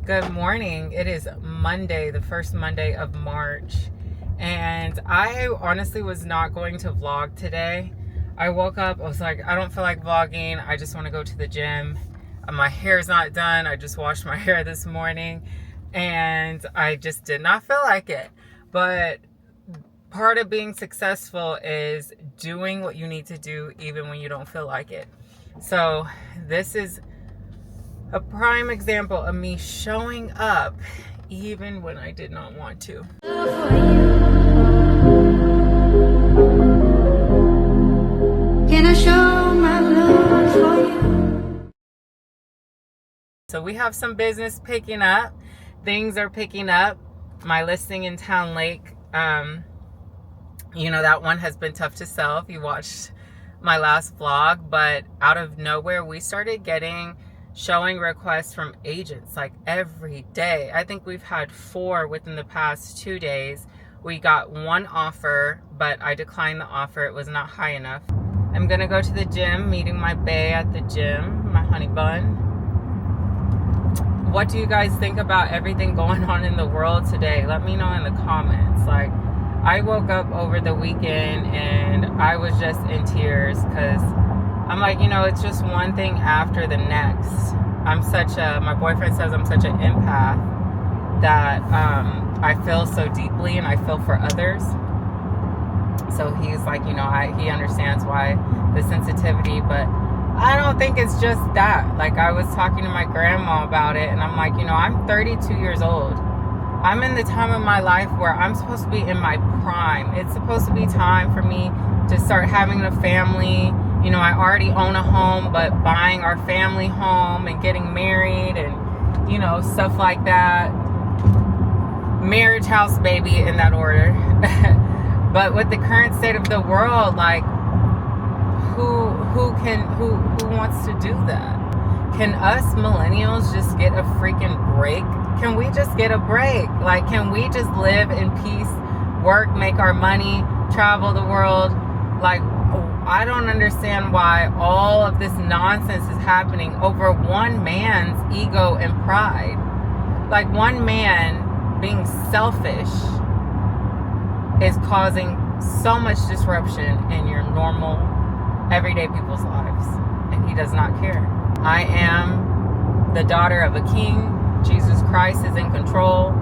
Good morning. It is Monday, the first Monday of March, and I honestly was not going to vlog today. I woke up, I was like, I don't feel like vlogging. I just want to go to the gym. My hair's not done. I just washed my hair this morning, and I just did not feel like it. But part of being successful is doing what you need to do even when you don't feel like it. So this is a prime example of me showing up even when I did not want to. Can I show my love for you? So we have some business picking up. Things are picking up. My listing in Town Lake, that one has been tough to sell if you watched my last vlog, but out of nowhere we started getting showing requests from agents like every day. I think we've had 4 within the past 2 days. We got 1 offer, but I declined the offer. It was not high enough. I'm gonna go to the gym, meeting my bae at the gym, my honey bun. What do you guys think about everything going on in the world today? Let me know in the comments. Like, I woke up over the weekend and I was just in tears because I'm like, it's just one thing after the next. My boyfriend says I'm such an empath that I feel so deeply and I feel for others. So he's like, he understands why the sensitivity, but I don't think it's just that. Like, I was talking to my grandma about it and I'm like, I'm 32 years old. I'm in the time of my life where I'm supposed to be in my prime. It's supposed to be time for me to start having a family. I already own a home, but buying our family home and getting married and, stuff like that. Marriage, house, baby, in that order. But with the current state of the world, like, who wants to do that? Can us millennials just get a freaking break? Can we just get a break? Like, can we just live in peace, work, make our money, travel the world? Like, I don't understand why all of this nonsense is happening over one man's ego and pride. Like, one man being selfish is causing so much disruption in your normal, everyday people's lives. And he does not care. I am the daughter of a king. Jesus Christ is in control.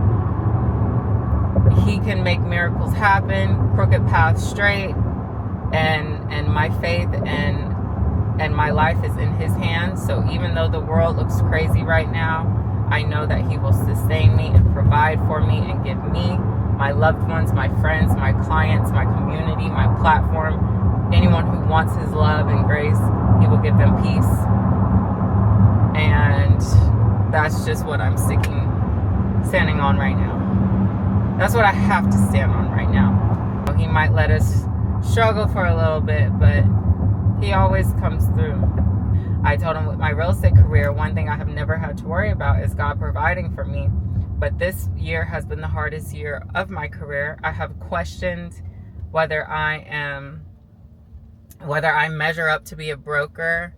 He can make miracles happen, crooked paths straight. And my faith and my life is in his hands. So even though the world looks crazy right now, I know that he will sustain me and provide for me and give me, my loved ones, my friends, my clients, my community, my platform, anyone who wants his love and grace, he will give them peace. And that's just what I'm standing on right now. That's what I have to stand on right now. He might let us struggle for a little bit, but he always comes through. I told him with my real estate career, one thing I have never had to worry about is God providing for me. But this year has been the hardest year of my career. I have questioned whether I measure up to be a broker.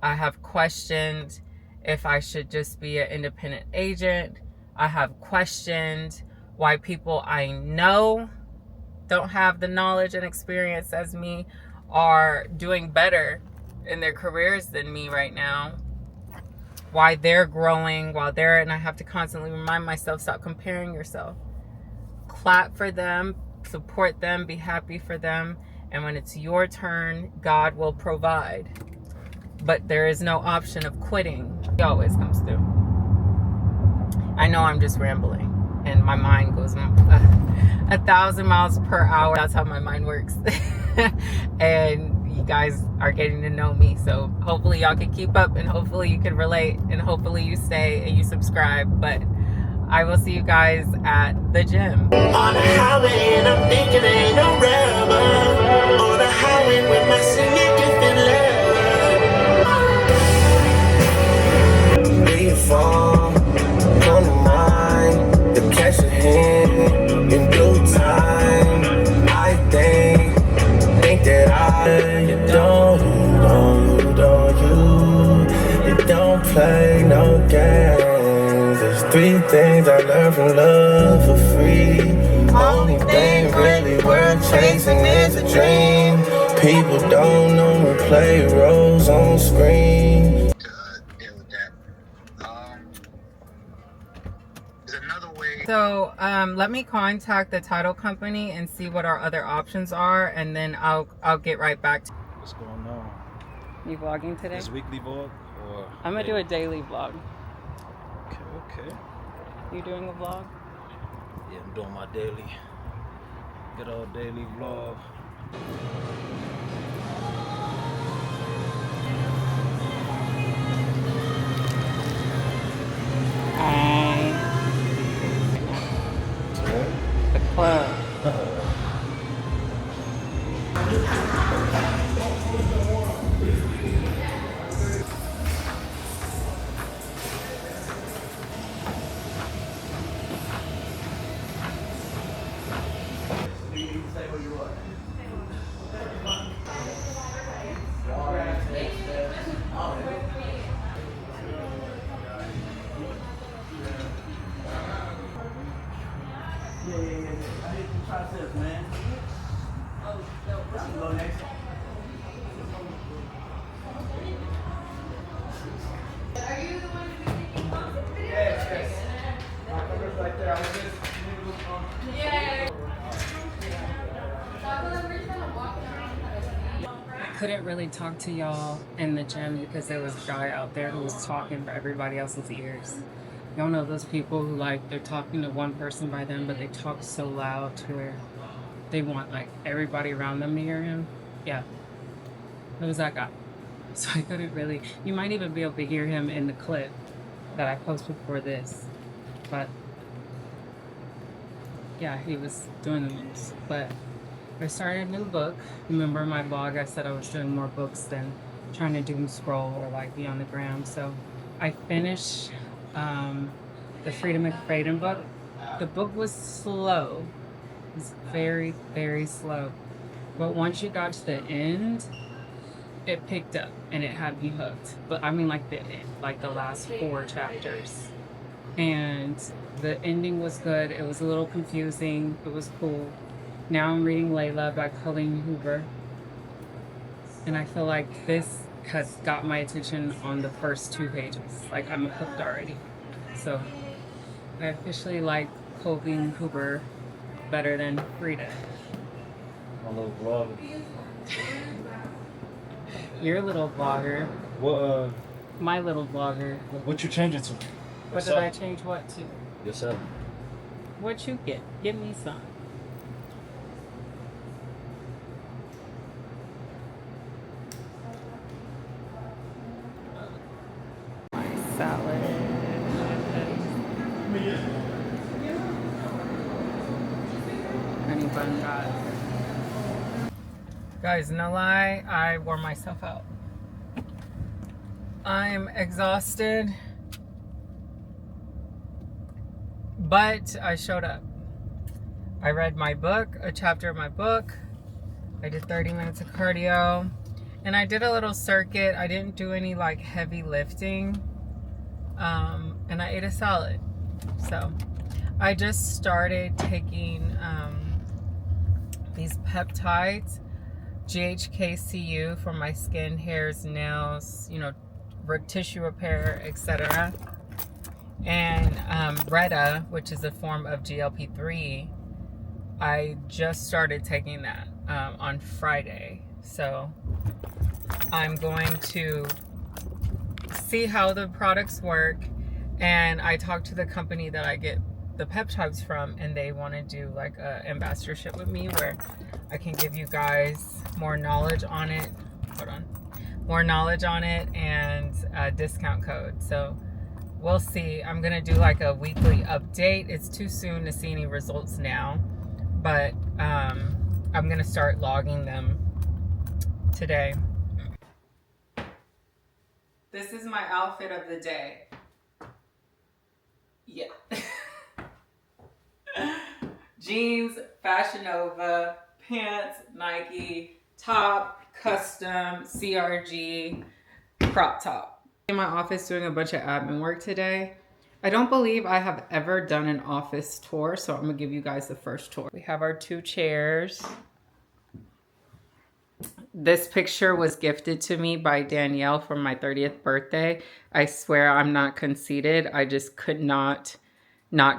I have questioned if I should just be an independent agent. I have questioned why people I know don't have the knowledge and experience as me are doing better in their careers than me right now. Why they're growing and I have to constantly remind myself, stop comparing yourself. Clap for them, support them, be happy for them. And when it's your turn, God will provide. But there is no option of quitting. He always comes through. I know I'm just rambling and my mind goes 1,000 miles per hour. That's how my mind works. And you guys are getting to know me, so hopefully y'all can keep up and hopefully you can relate and hopefully you stay and you subscribe. But I will see you guys at the gym. On the highway and I'm thinking ain't no rubber. On the highway with my singing different love. Be a fall, come to mind. The cash ahead in due time. I think that you don't play no games. There's 3 Street things I learned from love for free. Only thing really worth chasing is a dream. People don't know me play roles on screen. So let me contact the title company and see what our other options are, and then I'll get right back to you. What's going on? You vlogging today? This weekly vlog or I'm gonna do a daily vlog. Okay. You doing a vlog? Yeah, I'm doing my daily, good old daily vlog. The club. I couldn't really talk to y'all in the gym because there was a guy out there who was talking for everybody else's ears. Y'all know those people who they're talking to one person by them, but they talk so loud to where they want everybody around them to hear him. Yeah, it was that guy. So I couldn't really, you might even be able to hear him in the clip that I posted for this, but yeah, he was doing the most. But I started a new book. Remember my blog, I said I was doing more books than trying to doom scroll or be on the gram. So I finished the Freedom and Freedom book. The book was slow. It was very, very slow. But once you got to the end, it picked up and it had me hooked. But I mean the end, the last 4 chapters. And the ending was good. It was a little confusing. It was cool. Now I'm reading Layla by Colleen Hoover. And I feel like this has got my attention on the first 2 pages. I'm hooked already. So I officially like Colleen Hoover better than Frida. My little vlog. Your little vlogger. What My little vlogger. what you changing to? What did I change what to? Yourself. What you get? Give me some. My salad. Honey bun got. Guys, no lie, I wore myself out. I'm exhausted, but I showed up. I read my book, a chapter of my book. I did 30 minutes of cardio, and I did a little circuit. I didn't do any heavy lifting, and I ate a salad. So I just started taking these peptides, GHKCU, for my skin, hairs, nails, tissue repair, etc. And Retta, which is a form of GLP-3, I just started taking that on Friday. So I'm going to see how the products work. And I talked to the company that I get the peptides from, and they want to do a ambassadorship with me where I can give you guys more knowledge on it. Hold on. More knowledge on it and a discount code. So we'll see. I'm going to do a weekly update. It's too soon to see any results now, but I'm going to start logging them today. This is my outfit of the day. Yeah. Jeans, Fashion Nova, pants, Nike, top, custom, CRG, crop top. In my office doing a bunch of admin work today, I don't believe I have ever done an office tour, so I'm gonna give you guys the first tour. We have our 2 chairs. This picture was gifted to me by Danielle for my 30th birthday. I swear I'm not conceited. I just could not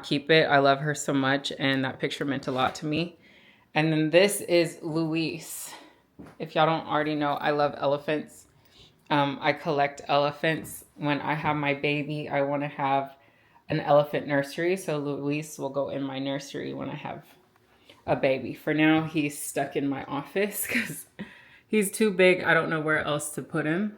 keep it. I love her so much, and that picture meant a lot to me. And then this is Luis. If y'all don't already know, I love elephants. I collect elephants. When I have my baby, I want to have an elephant nursery. So Luis will go in my nursery when I have a baby. For now, he's stuck in my office because he's too big. I don't know where else to put him.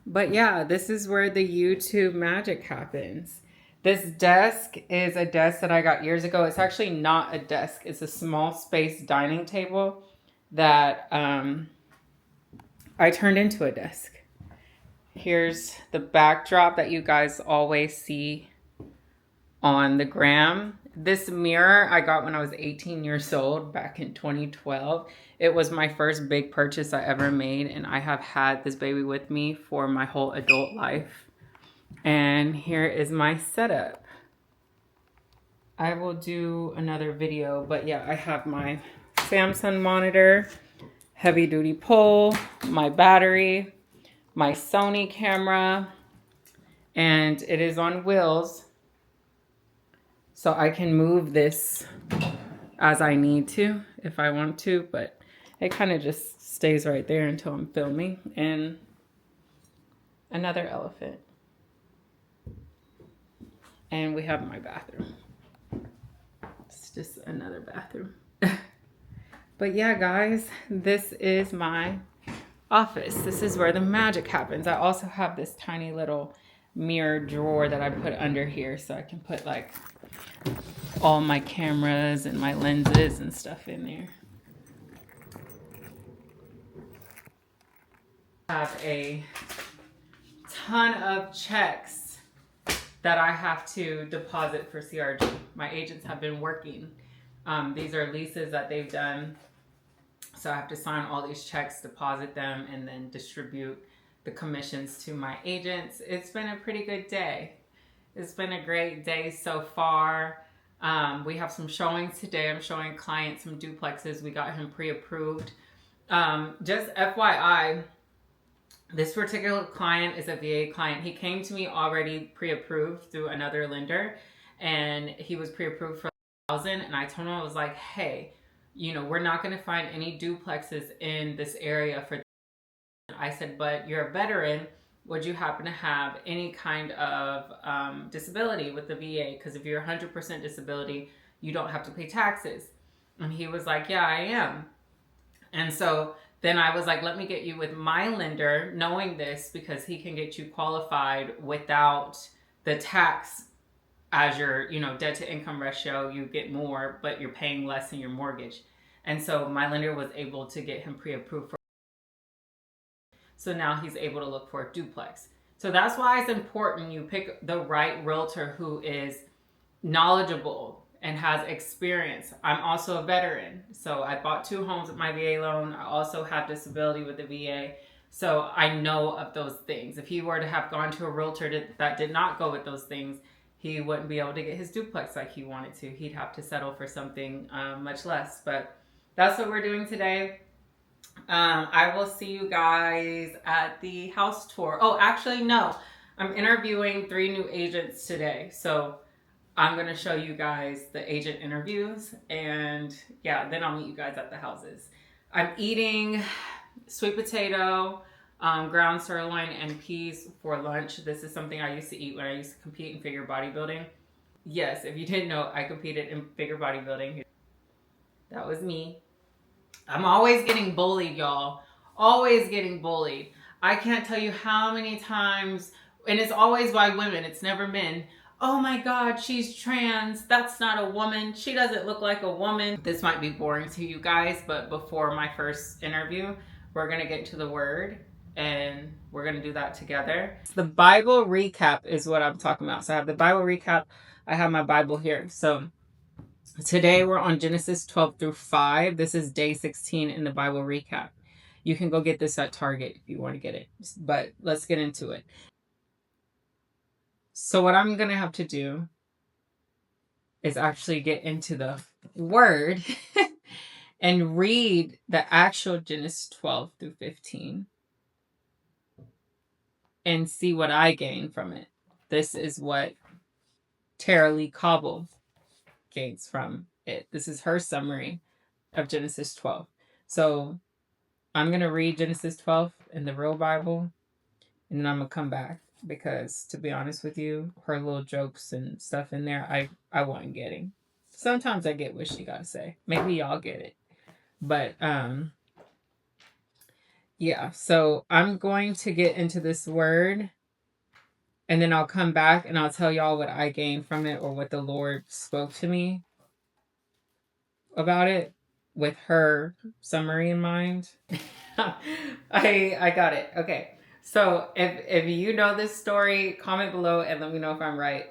But yeah, this is where the YouTube magic happens. This desk is a desk that I got years ago. It's actually not a desk. It's a small space dining table that I turned into a desk. Here's the backdrop that you guys always see on the gram. This mirror I got when I was 18 years old back in 2012. It was my first big purchase I ever made, and I have had this baby with me for my whole adult life. And here is my setup. I will do another video, but yeah, I have my Samsung monitor, heavy duty pole, my battery, my Sony camera, and it is on wheels, so I can move this as I need to if I want to, but it kind of just stays right there until I'm filming. And another elephant. And we have my bathroom. It's just another bathroom. But yeah, guys, this is my office. This is where the magic happens. I also have this tiny little mirror drawer that I put under here so I can put like all my cameras and my lenses and stuff in there. I have a ton of checks that I have to deposit for CRG. My agents have been working. These are leases that they've done. So I have to sign all these checks, deposit them, and then distribute the commissions to my agents. It's been a pretty good day. It's been a great day so far. We have some showings today. I'm showing clients some duplexes. We got him pre-approved. Just FYI, this particular client is a VA client. He came to me already pre-approved through another lender, and he was pre-approved for $1,000. And I told him, I was like, hey, you know, we're not going to find any duplexes in this area for. I said, but you're a veteran. Would you happen to have any kind of disability with the VA? Because if you're 100% disability, you don't have to pay taxes. And he was like, yeah, I am. And so then I was like, let me get you with my lender, knowing this, because he can get you qualified without the tax. As your, you know, debt to income ratio, you get more, but you're paying less in your mortgage. And so my lender was able to get him pre-approved for. So now he's able to look for a duplex. So that's why it's important you pick the right realtor who is knowledgeable and has experience. I'm also a veteran. So I bought 2 homes with my VA loan. I also have disability with the VA. So I know of those things. If he were to have gone to a realtor that did not go with those things, he wouldn't be able to get his duplex like he wanted to. He'd have to settle for something much less. But that's what we're doing today. I will see you guys at the house tour. Oh, actually, no. I'm interviewing 3 new agents today. So I'm going to show you guys the agent interviews. And yeah, then I'll meet you guys at the houses. I'm eating sweet potato, ground sirloin, and peas for lunch. This is something I used to eat when I used to compete in figure bodybuilding. Yes, if you didn't know, I competed in figure bodybuilding. That was me. I'm always getting bullied, y'all. Always getting bullied. I can't tell you how many times, and it's always by women. It's never men. Oh my God, she's trans. That's not a woman. She doesn't look like a woman. This might be boring to you guys, but before my first interview, we're going to get to the word. And we're going to do that together. The Bible recap is what I'm talking about. So I have the Bible recap. I have my Bible here. So today we're on Genesis 12 through 5. This is day 16 in the Bible recap. You can go get this at Target if you want to get it. But let's get into it. So what I'm going to have to do is actually get into the word and read the actual Genesis 12 through 15 and see what I gain from it. This is what Tara Lee Cobble gains from it. This is her summary of Genesis 12. So I'm going to read Genesis 12 in the real Bible, and then I'm going to come back because, to be honest with you, her little jokes and stuff in there, I wasn't getting. Sometimes I get what she got to say. Maybe y'all get it. But, yeah. So I'm going to get into this word, and then I'll come back and I'll tell y'all what I gained from it or what the Lord spoke to me about it with her summary in mind. I got it. Okay. So if you know this story, comment below and let me know if I'm right.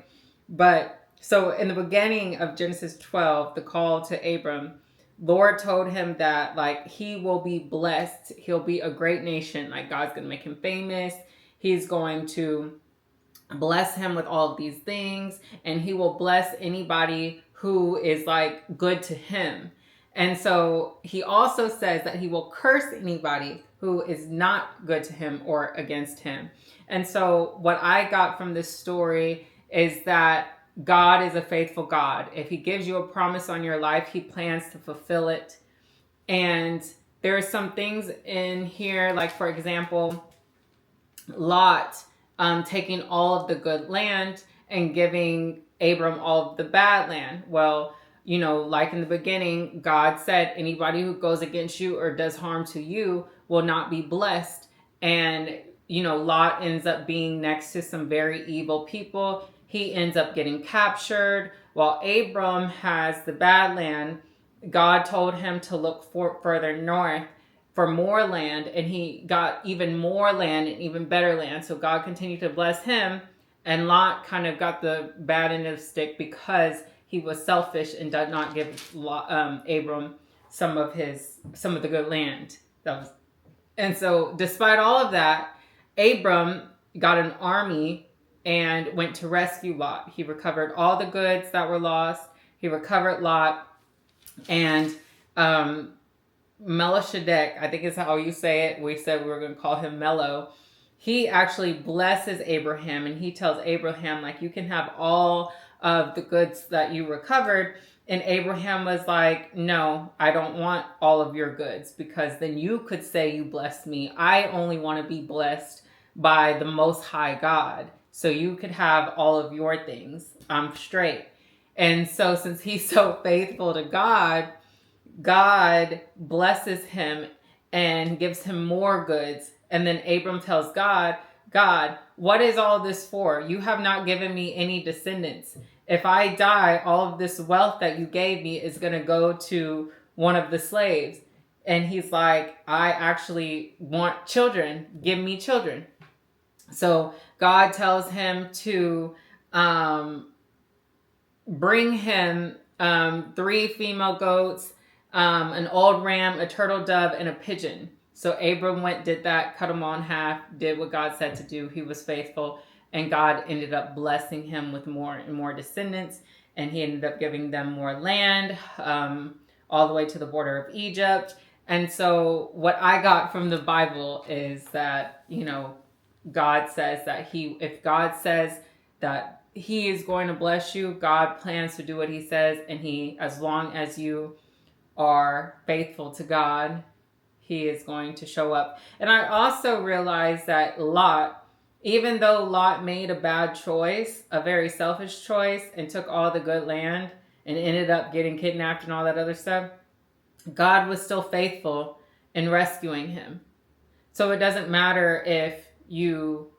But so in the beginning of Genesis 12, the call to Abram, Lord told him that like he will be blessed. He'll be a great nation. Like God's going to make him famous. He's going to bless him with all of these things, and he will bless anybody who is like good to him. And so he also says that he will curse anybody who is not good to him or against him. And so what I got from this story is that God is a faithful God. If he gives you a promise on your life, he plans to fulfill it. And there are some things in here, like for example, Lot taking all of the good land and giving Abram all of the bad land. Well, you know, like in the beginning, God said anybody who goes against you or does harm to you will not be blessed. And, you know, Lot ends up being next to some very evil people. He ends up getting captured. While Abram has the bad land, God told him to look further north for more land, and he got even more land and even better land. So God continued to bless him, and Lot kind of got the bad end of the stick because he was selfish and did not give Abram some of the good land. And so despite all of that, Abram got an army and went to rescue Lot. He recovered all the goods that were lost. He recovered Lot, and Melchizedek, I think is how you say it. We said we were going to call him Mello. He actually blesses Abraham, and he tells Abraham, like, you can have all of the goods that you recovered. And Abraham was like, no, I don't want all of your goods, because then you could say you blessed me. I only want to be blessed by the Most High God. So you could have all of your things. I'm straight. And so since he's so faithful to God, God blesses him and gives him more goods. And then Abram tells God, what is all this for? You have not given me any descendants. If I die, all of this wealth that you gave me is going to go to one of the slaves. And he's like, I actually want children. Give me children. So God tells him to bring him 3 female goats, an old ram, a turtle dove, and a pigeon. So Abram did that, cut them all in half, did what God said to do. He was faithful, and God ended up blessing him with more and more descendants, and he ended up giving them more land, all the way to the border of Egypt. And so what I got from the Bible is that, you know, God says that if God says that he is going to bless you, God plans to do what he says, and as long as you are faithful to God, he is going to show up. And I also realized that Lot, even though Lot made a bad choice, a very selfish choice, and took all the good land and ended up getting kidnapped and all that other stuff, God was still faithful in rescuing him. So it doesn't matter if you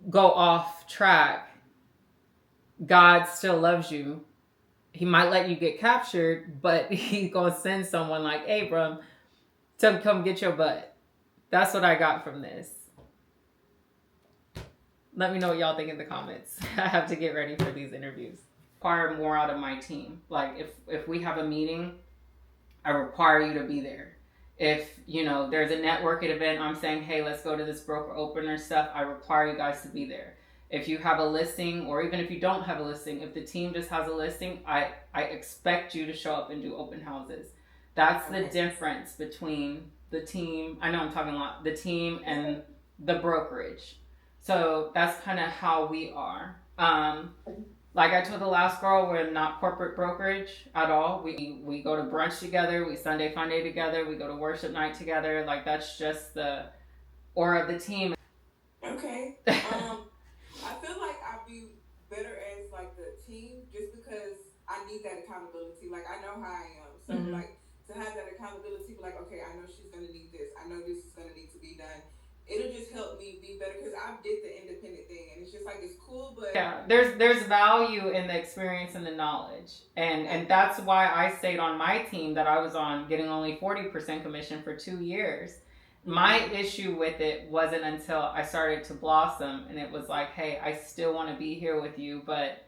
go off track, God still loves you. He might let you get captured, but he's going to send someone like Abram to come get your butt. That's what I got from this. Let me know what y'all think in the comments. I have to get ready for these interviews. Require more out of my team. Like if we have a meeting, I require you to be there. If, you know, there's a networking event, I'm saying, hey, let's go to this broker opener stuff, I require you guys to be there. If you have a listing, or even if you don't have a listing, if the team just has a listing, I expect you to show up and do open houses. That's the difference between the team. I know I'm talking a lot. The team and the brokerage. So that's kind of how we are. Like I told the last girl, we're not corporate brokerage at all. We go to brunch together. We Sunday fun day together. We go to worship night together. Like that's just the aura of the team. Okay. I feel like I'd be better as like the team just because I need that accountability. Like I know how I am. So like to have that accountability, be like, okay, I know she's gonna need this. I know this is gonna need to be done. It'll just help me be better because I did the independent thing, and it's just like it's cool, but yeah, there's value in the experience and the knowledge, and that's why I stayed on my team that I was on, getting only 40% commission for 2 years. My issue with it wasn't until I started to blossom, and it was like, hey, I still want to be here with you, but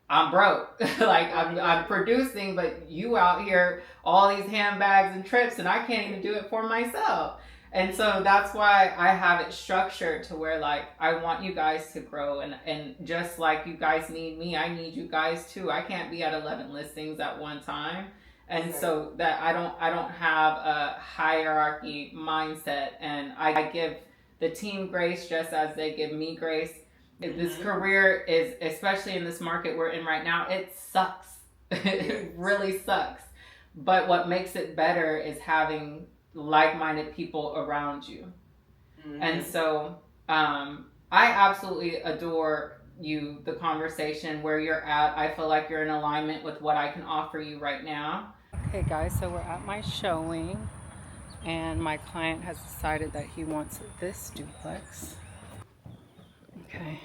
I'm broke. Like I'm producing, but you out here all these handbags and trips, and I can't even do it for myself. And so that's why I have it structured to where like I want you guys to grow, and just like you guys need me, I need you guys too. I can't be at 11 listings at one time. And so that I don't have a hierarchy mindset, and I give the team grace just as they give me grace. This career is, especially in this market we're in right now, it sucks. It really sucks. But what makes it better is having like-minded people around you. And so I absolutely adore you, the conversation, where you're at. I feel like you're in alignment with what I can offer you right now. Okay guys, so we're at my showing, and my client has decided that he wants this duplex. Okay.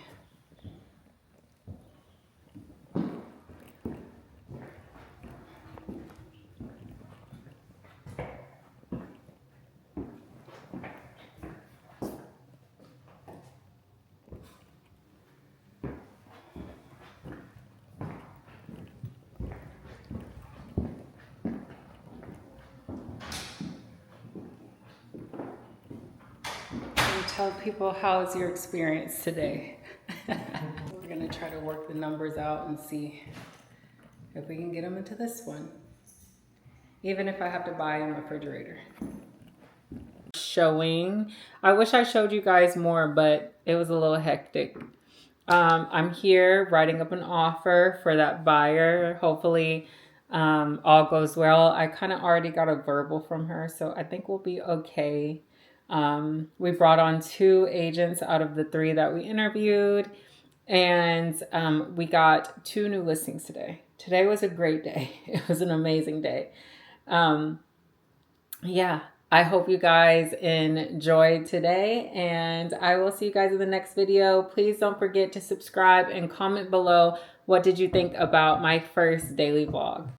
Tell people, how's your experience today? We're gonna try to work the numbers out and see if we can get them into this one, even if I have to buy a refrigerator. Showing. I wish I showed you guys more, but it was a little hectic. I'm here writing up an offer for that buyer. Hopefully all goes well. I kind of already got a verbal from her, so I think we'll be okay. We brought on 2 agents out of the 3 that we interviewed, and we got 2 new listings today. Today was a great day. It was an amazing day. Yeah, I hope you guys enjoyed today, and I will see you guys in the next video. Please don't forget to subscribe and comment below what did you think about my first daily vlog.